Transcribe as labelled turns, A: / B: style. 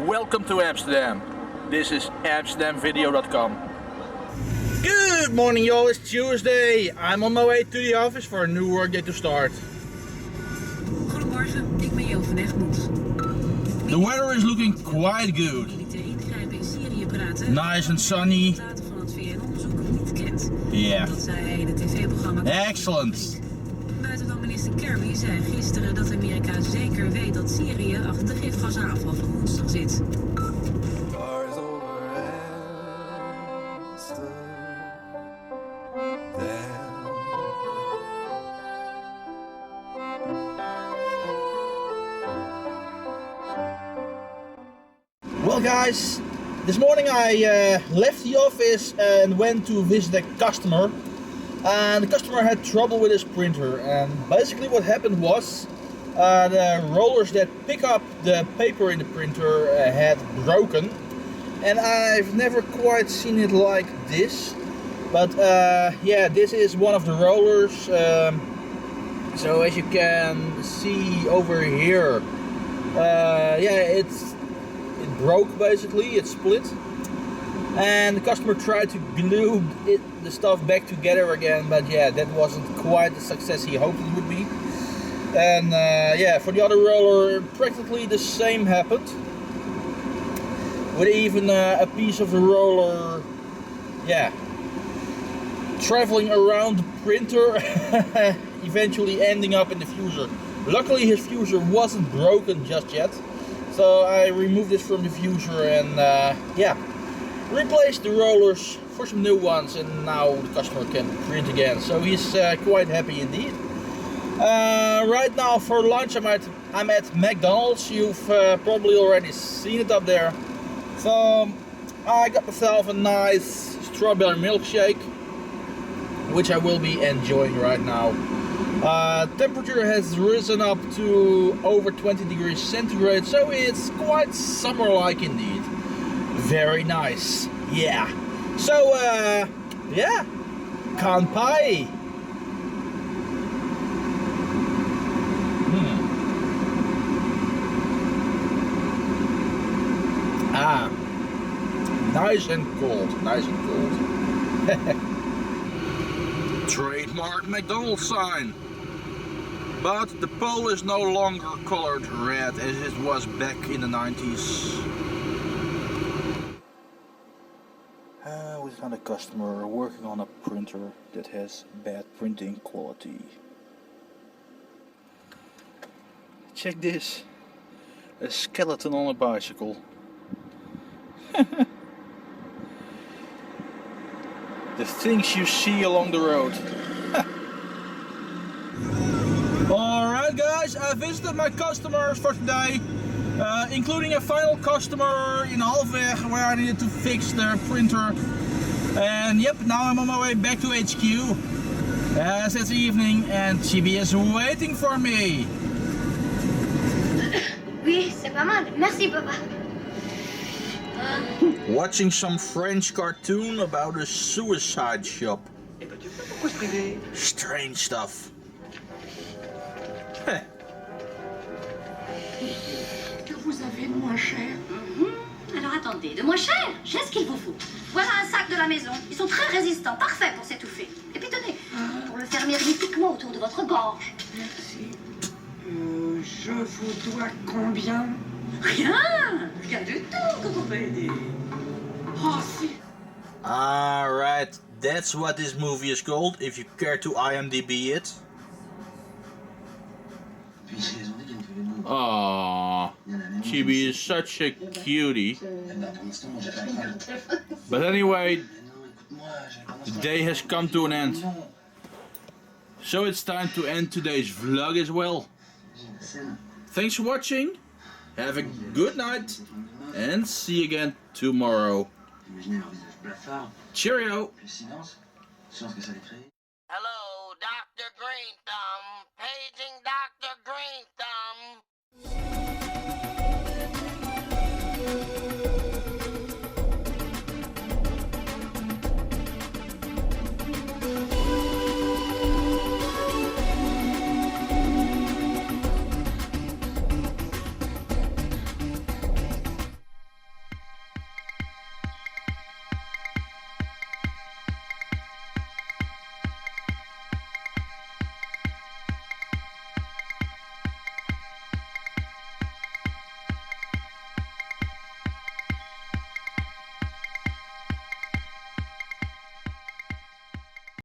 A: Welcome to Amsterdam. This is AmsterdamVideo.com. Good morning y'all, it's Tuesday. I'm on my way to the office for a new workday to start.
B: Goedemorgen, ik ben Jo van Egmond.
A: The weather is looking quite good.
B: Ingrijpen in Syrië praten.
A: Nice and sunny.
B: Resultaten van het VN-onderzoek niet kent.
A: Yeah.
B: Dat zei hij in het tv-programma.
A: Excellent.
B: Buitenland minister Kerry zei gisteren dat Amerika zeker weet dat Syrië achter de gifgasaanval van woensdag zit.
A: Well guys, this morning I left the office and went to visit a customer, and the customer had trouble with his printer, and basically what happened was the rollers that pick up the paper in the printer had broken, and I've never quite seen it like this, but yeah, this is one of the rollers. So as you can see over here, yeah, it broke basically, it split, and the customer tried to glue the stuff back together again, but yeah, that wasn't quite the success he hoped it would be. And yeah, for the other roller practically the same happened, with even a piece of the roller, yeah, traveling around the printer, eventually ending up in the fuser. Luckily his fuser wasn't broken just yet, so I removed this from the fuser and yeah, replaced the rollers for some new ones, and now the customer can print again, so he's quite happy indeed. Right now for lunch I'm at McDonald's. You've probably already seen it up there. So I got myself a nice strawberry milkshake, which I will be enjoying right now. Temperature has risen up to over 20 degrees centigrade, so it's quite summer-like indeed. Very nice, yeah. So yeah, kanpai. Ah, nice and cold, nice and cold. Trademark McDonald's sign. But the pole is no longer colored red as it was back in the 90s. We found a customer working on a printer that has bad printing quality. Check this. A skeleton on a bicycle. The things you see along the road. Alright guys, I visited my customers for today, including a final customer in Halfweg where I needed to fix their printer. And yep, now I'm on my way back to HQ as it's evening and Chibi is waiting for me.
C: Oui, c'est pas mal. Merci papa.
A: Watching some French cartoon about a suicide shop. Strange stuff.
C: Que vous avez de moins cher?
D: Alors attendez, de moins cher, j'ai ce qu'il vous faut. Voilà un sac de la maison. Ils sont très résistants, parfait pour s'étouffer. Et puis tenez, pour le faire hermétiquement autour de votre gorge.
C: Merci. Je vous dois combien?
D: Rien du tout que vous pouvez aider.
C: Oh, si.
A: Alright, that's what this movie is called, if you care to IMDb it. Aww, Chibi is such a cutie. But anyway, the day has come to an end. So it's time to end today's vlog as well. Thanks for watching, have a good night, and see you again tomorrow. Cheerio!